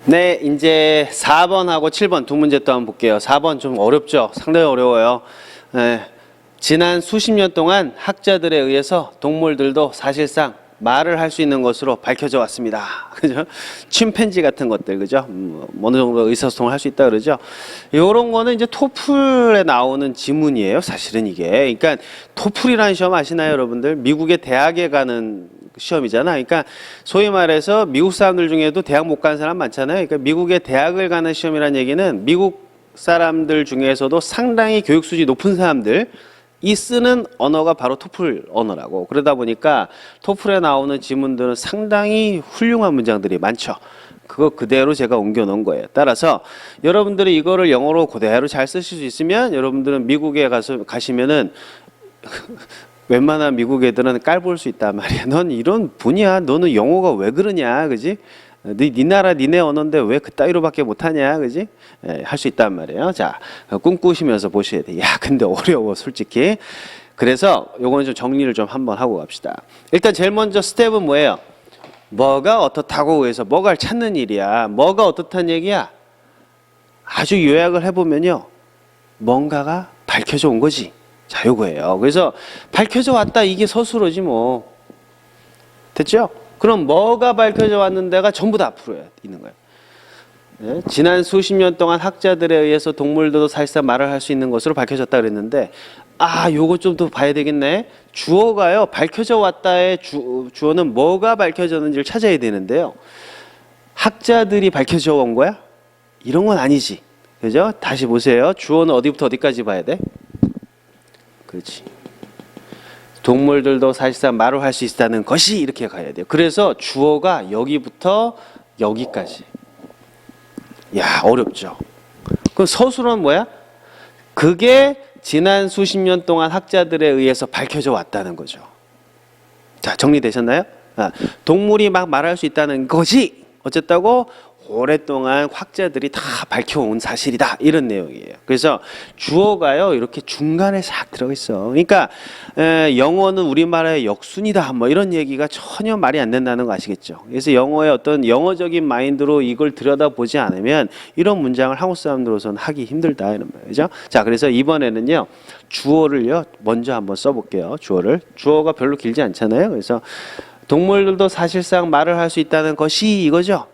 네, 이제 4번하고 7번 두 문제 또 한번 볼게요. 4번 좀 어렵죠? 상당히 어려워요. 네, 지난 수십 년 동안 학자들에 의해서 동물들도 사실상 말을 할 수 있는 것으로 밝혀져 왔습니다. 그죠? 침팬지 같은 것들, 그죠? 어느 정도 의사소통을 할 수 있다 그러죠? 요런 거는 이제 토플에 나오는 지문이에요. 사실은 이게. 그러니까 토플이라는 시험 아시나요, 여러분들? 미국의 대학에 가는 시험이잖아. 그러니까 소위 말해서 미국 사람들 중에도 대학 못 간 사람 많잖아요. 그러니까 미국의 대학을 가는 시험이라는 얘기는 미국 사람들 중에서도 상당히 교육 수준이 높은 사람들 이 쓰는 언어가 바로 토플 언어라고. 그러다 보니까 토플에 나오는 지문들은 상당히 훌륭한 문장들이 많죠. 그거 그대로 제가 옮겨 놓은 거예요. 따라서 여러분들이 이거를 영어로 그대로 잘 쓰실 수 있으면 여러분들은 미국에 가시면은 웬만한 미국 애들은 깔볼 수 있단 말이야. 넌 이런 분이야. 너는 영어가 왜 그러냐, 그지? 네 나라 니네 언어인데 왜 그따위로밖에 못하냐, 그지? 할 수 있단 말이에요. 자, 꿈꾸시면서 보셔야 돼. 야, 근데 어려워, 솔직히. 그래서 요거는 좀 정리를 좀 한번 하고 갑시다. 일단 제일 먼저 스텝은 뭐예요? 뭐가 어떻다고 해서 뭐가를 찾는 일이야. 뭐가 어떻다는 얘기야? 아주 요약을 해보면요, 뭔가가 밝혀져 온 거지. 자, 요거예요. 그래서 밝혀져 왔다, 이게 서술어지 뭐. 됐죠? 그럼 뭐가 밝혀져 왔는데가 전부 다 앞으로 있는 거예요. 네? 지난 수십 년 동안 학자들에 의해서 동물들도 사실상 말을 할 수 있는 것으로 밝혀졌다 그랬는데, 요거 좀 더 봐야 되겠네. 주어가요, 밝혀져 왔다의 주어는 뭐가 밝혀졌는지를 찾아야 되는데요. 학자들이 밝혀져 온 거야? 이런 건 아니지. 그죠? 다시 보세요. 주어는 어디부터 어디까지 봐야 돼? 그렇지. 동물들도 사실상 말을 할 수 있다는 것이 이렇게 가야 돼요. 그래서 주어가 여기부터 여기까지. 야, 어렵죠. 그럼 서술은 뭐야? 그게 지난 수십 년 동안 학자들에 의해서 밝혀져 왔다는 거죠. 자, 정리되셨나요? 동물이 막 말할 수 있다는 것이 어쨌다고? 오랫동안 학자들이 다 밝혀온 사실이다, 이런 내용이에요. 그래서 주어가요 이렇게 중간에 싹 들어가 있어. 그러니까 영어는 우리말의 역순이다, 뭐 이런 얘기가 전혀 말이 안 된다는 거 아시겠죠? 그래서 영어의 어떤 영어적인 마인드로 이걸 들여다보지 않으면 이런 문장을 한국 사람들로서는 하기 힘들다, 이런 말이죠. 자, 그래서 이번에는요 주어를요 먼저 한번 써볼게요. 주어가 별로 길지 않잖아요. 그래서 동물들도 사실상 말을 할 수 있다는 것이 이거죠.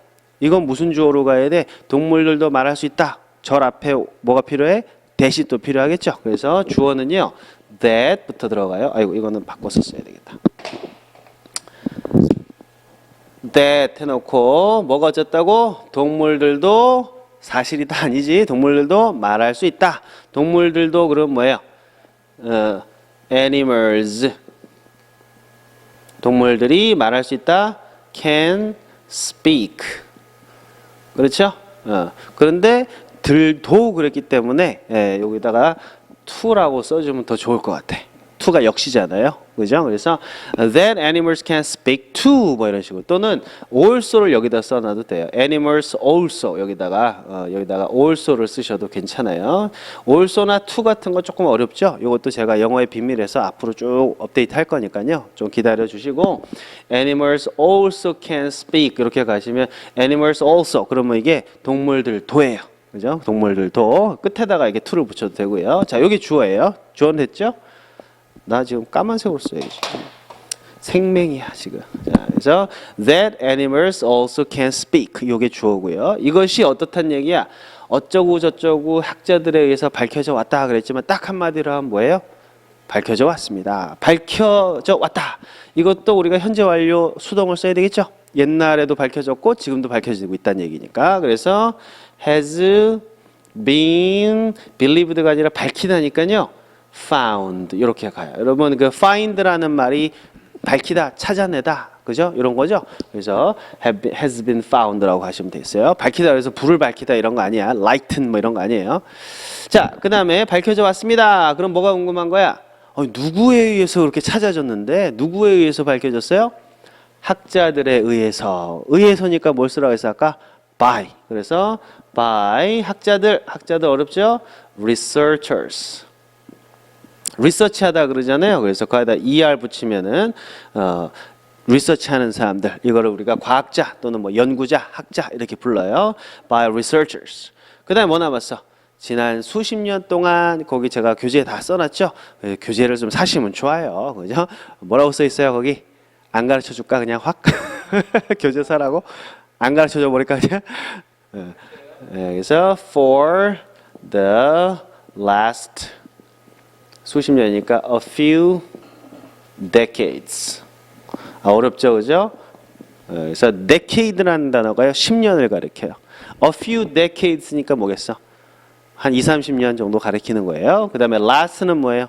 이건 무슨 주어로 가야 돼? 동물들도 말할 수 있다. 절 앞에 뭐가 필요해? that이 또 필요하겠죠. 그래서 주어는요 that부터 들어가요. 아이고, 이거는 바꿔서 써야 되겠다. that 해놓고 뭐가 어쨌다고? 동물들도 사실이다 아니지. 동물들도 말할 수 있다. 동물들도 그럼 뭐예요? animals. 동물들이 말할 수 있다. can speak. 그렇죠? 그런데 들도 그랬기 때문에 여기다가 to라고 써주면 더 좋을 것 같아. to가 역시잖아요. 그죠? 그래서 that animals can speak to 뭐 이런 식으로, 또는 also를 여기다 써놔도 돼요. animals also 여기다가 also를 쓰셔도 괜찮아요. also나 to 같은 거 조금 어렵죠? 이것도 제가 영어의 비밀에서 앞으로 쭉 업데이트 할 거니까요. 좀 기다려 주시고, animals also can speak 이렇게 가시면 animals also 그러면 이게 동물들도예요. 그죠? 동물들도 끝에다가 이게 to를 붙여도 되고요. 자, 여기 주어예요. 주어는 됐죠? 나 지금 까만색으로 써야지. 생명이야 지금. 자, 그래서 that animals also can speak. 이게 주어고요. 이것이 어떻단 얘기야? 어쩌고 저쩌고 학자들에 의해서 밝혀져 왔다 그랬지만 딱 한마디로 하면 뭐예요? 밝혀져 왔습니다. 밝혀져 왔다. 이것도 우리가 현재 완료 수동을 써야 되겠죠? 옛날에도 밝혀졌고 지금도 밝혀지고 있다는 얘기니까. 그래서 has been believed가 아니라 밝히다니까요. found 이렇게 가요. 여러분, 그 find라는 말이 밝히다, 찾아내다, 그죠? 이런 거죠. 그래서 has been found라고 하시면 되겠어요. 밝히다 그래서 불을 밝히다 이런 거 아니야. lighten 뭐 이런 거 아니에요. 자, 그 다음에 밝혀져 왔습니다. 그럼 뭐가 궁금한 거야? 누구에 의해서 그렇게 찾아졌는데 누구에 의해서 밝혀졌어요? 학자들에 의해서. 의해서니까 뭘 쓰라고 했어 아까? by. 그래서 by 학자들 어렵죠? researchers. 리서치하다 그러잖아요. 그래서 거기다 er 붙이면은 리서치하는 사람들, 이거를 우리가 과학자 또는 뭐 연구자, 학자 이렇게 불러요. by researchers. 그다음에 뭐 남았어? 지난 수십 년 동안 거기 제가 교재에 다 써놨죠. 교재를 좀 사시면 좋아요. 그죠? 뭐라고 써 있어요 거기? 안 가르쳐 줄까 그냥 확 교재 사라고 안 가르쳐 줘 버릴까 그냥. 그래서 for the last 수십 년이니까 a few decades. 어렵죠, 그죠? 그래서 decade라는 단어가요 10년을 가리켜요. a few decades니까 뭐겠어? 한 2, 30년 정도 가리키는 거예요. 그 다음에 last는 뭐예요?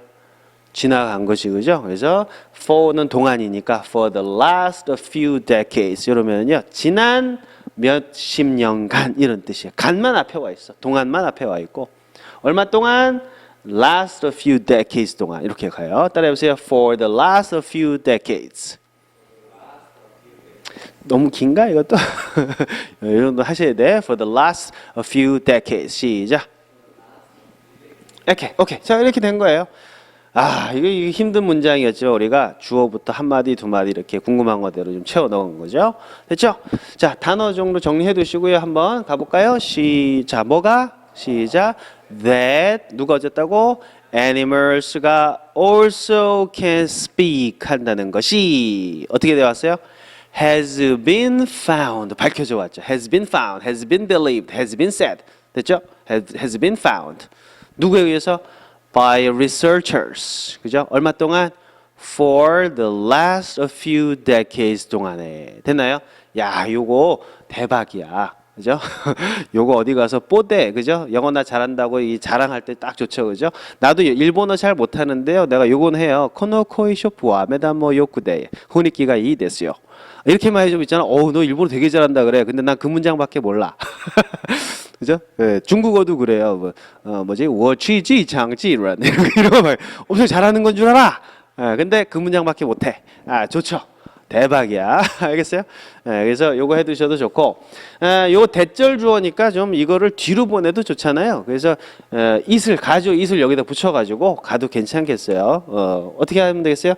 지나간 것이, 그죠? 그래서 for는 동안이니까 for the last few decades 이러면요 지난 몇십 년간 이런 뜻이에요. 간만 앞에 와 있어. 동안만 앞에 와 있고 얼마 동안? last few decades 동안 이렇게 가요. 따라해보세요. for the last few decades. 너무 긴가 이것도? 이 정도 하셔야 돼. for the last few decades. 시작. 이렇게, 오케이. 자, 이렇게 된 거예요. 아, 이거 힘든 문장이었죠. 우리가 주어부터 한 마디, 두 마디 이렇게 궁금한 것대로 좀 채워 넣은 거죠. 됐죠? 자, 단어 정도 정리해 두시고요. 한번 가볼까요? 시작. 뭐가? 시작. That 누가 어쨌다고? Animals가 also can speak 한다는 것이 어떻게 되어 왔어요? Has been found. 밝혀져 왔죠. Has been found. Has been believed. Has been said. 됐죠? Has been found. 누구에 의해서? By researchers. 그죠? 얼마 동안? For the last few decades 동안에. 됐나요? 야, 요거 대박이야. 그죠? 요거 어디 가서 뽀대. 그죠? 영어 나 잘한다고 이 자랑할 때 딱 좋죠. 그죠? 나도 일본어 잘 못하는데요. 내가 요건 해요. 코노 코이 쇼프와 메다모 요쿠데 후니키가 이 됐어요. 이렇게만 해주면 있잖아. 너 일본어 되게 잘한다 그래. 근데 난 그 문장밖에 몰라. 그죠? 네, 중국어도 그래요. 뭐지? 워취지 장지란 이런 거 엄청 잘하는 건 줄 알아. 근데 그 문장밖에 못해. 좋죠. 대박이야. 알겠어요? 그래서 요거 해두셔도 좋고, 요거 대절 주어니까 좀 이거를 뒤로 보내도 좋잖아요. 그래서 it을 가죠. it을 여기다 붙여가지고 가도 괜찮겠어요. 어떻게 하면 되겠어요?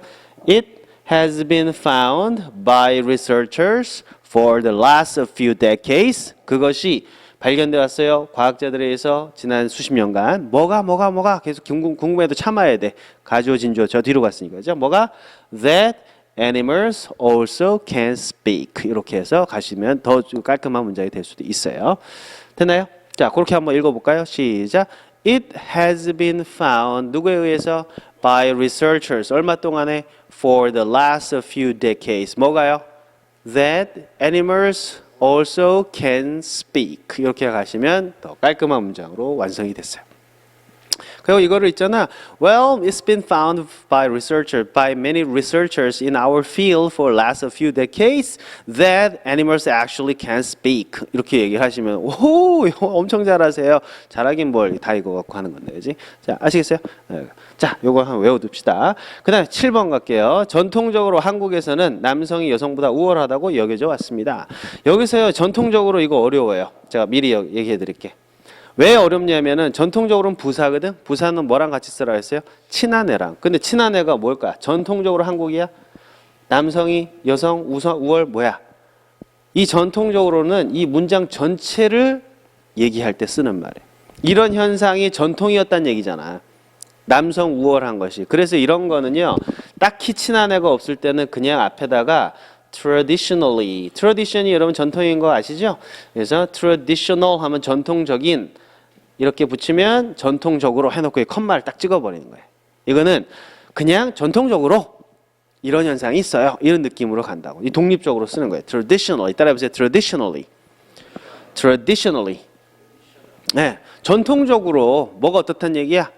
It has been found by researchers for the last few decades. 그것이 발견되어 왔어요. 과학자들에 의해서 지난 수십 년간 뭐가 계속 궁금해도 참아야 돼. 가주어 진주어 저 뒤로 갔으니까 그죠? 뭐가? That animals also can speak. 이렇게 해서 가시면 더 깔끔한 문장이 될 수도 있어요. 됐나요? 자, 그렇게 한번 읽어볼까요? 시작. It has been found. 누구에 의해서? By researchers. 얼마 동안에? For the last few decades. 뭐가요? That animals also can speak. 이렇게 가시면 더 깔끔한 문장으로 완성이 됐어요. 그리고 이거를 있잖아. Well, it's been found by many researchers in our field for last few decades that animals actually can speak. 이렇게 얘기를 하시면 오, 엄청 잘하세요. 잘하긴 뭘 다 이거 갖고 하는 건데, 그지? 자, 아시겠어요? 자, 요거 한번 외워둡시다. 그다음에 7번 갈게요. 전통적으로 한국에서는 남성이 여성보다 우월하다고 여겨져 왔습니다. 여기서요, 전통적으로 이거 어려워요. 제가 미리 얘기해 드릴게. 왜 어렵냐면은 전통적으로는 부사거든. 부사는 뭐랑 같이 쓰라 했어요? 친한애랑. 근데 친한애가 뭘까? 전통적으로 한국이야. 남성이 여성 우월 뭐야? 이 전통적으로는 이 문장 전체를 얘기할 때 쓰는 말이에요. 이런 현상이 전통이었다는 얘기잖아. 남성 우월한 것이. 그래서 이런 거는요. 딱히 친한애가 없을 때는 그냥 앞에다가 traditionally. tradition이 여러분 전통인 거 아시죠? 그래서 traditional 하면 전통적인 이렇게 붙이면 전통적으로 해놓고 컴마를 딱 찍어버리는 거예요. 이거는 그냥 전통적으로 이런 현상이 있어요. 이런 느낌으로 간다고. 이 독립적으로 쓰는 거예요. traditionally. 따라해보세요. traditionally. traditionally. 네, 전통적으로 뭐가 어떻다는 얘기야?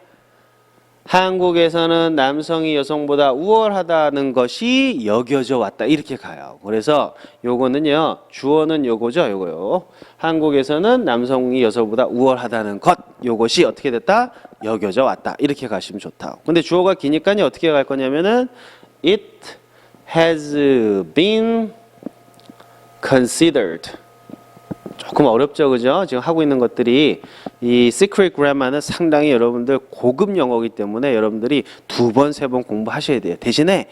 한국에서는 남성이 여성보다 우월하다는 것이 여겨져 왔다. 이렇게 가요. 그래서 요거는요. 주어는 요거죠. 요거요. 한국에서는 남성이 여성보다 우월하다는 것. 요것이 어떻게 됐다? 여겨져 왔다. 이렇게 가시면 좋다. 근데 주어가 기니까요. 어떻게 갈 거냐면은 It has been considered. 조금 어렵죠, 그죠? 지금 하고 있는 것들이 이 Secret Grammar는 상당히 여러분들 고급 영어이기 때문에 여러분들이 2번, 3번 공부하셔야 돼요. 대신에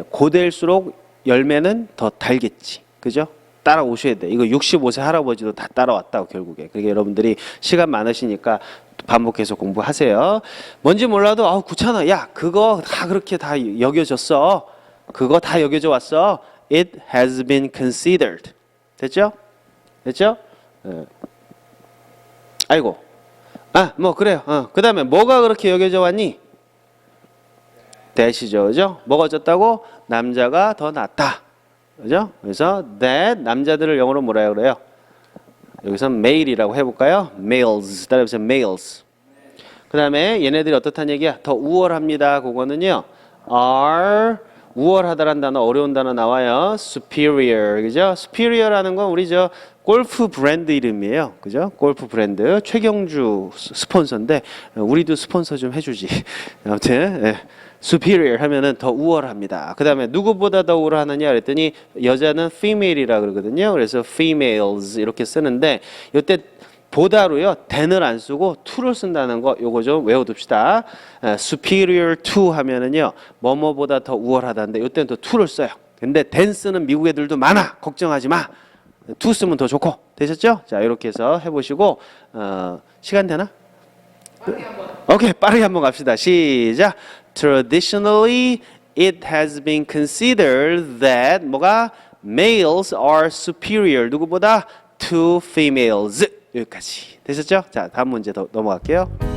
고될수록 열매는 더 달겠지. 그죠? 따라오셔야 돼. 이거 65세 할아버지도 다 따라왔다고 결국에. 그러니까 여러분들이 시간 많으시니까 반복해서 공부하세요. 뭔지 몰라도 아우 귀찮아. 야 그거 다 그렇게 다 여겨졌어. 그거 다 여겨져 왔어. It has been considered. 됐죠? 됐죠? 아이고. 아 뭐 그래요. 그 다음에 뭐가 그렇게 여겨져 왔니? that이죠. 그죠? 뭐가 어쨌다고? 남자가 더 낫다. 그죠? 그래서 that 남자들을 영어로 뭐라 그래요? 여기서 male이라고 해볼까요? males 따라해보세요. males. 그 다음에 얘네들이 어떻다는 얘기야? 더 우월합니다. 그거는요. are 우월하다라는 단어 어려운 단어 나와요. superior 그죠? superior라는 건 우리 저 골프 브랜드 이름이에요. 그죠? 골프 브랜드 최경주 스폰서인데 우리도 스폰서 좀 해주지. 아무튼 예. superior 하면은 더 우월합니다. 그 다음에 누구보다 더 우월하느냐 그랬더니 여자는 female이라 그러거든요. 그래서 females 이렇게 쓰는데 이때 보다로요 than을 안 쓰고 to를 쓴다는 거 요거 좀 외워둡시다. superior to 하면은요 뭐뭐보다 더 우월하다는데 이때는 또 to를 써요. 근데 than 쓰는 미국 애들도 많아. 걱정하지 마. to 쓰면 더 좋고 되셨죠? 자 이렇게 해서 해보시고 시간 되나? 오케이 빠르게 한번 갑시다. 시작. Traditionally, it has been considered that 뭐가 males are superior 누구보다 to females 여기까지 되셨죠? 자 다음 문제 더 넘어갈게요.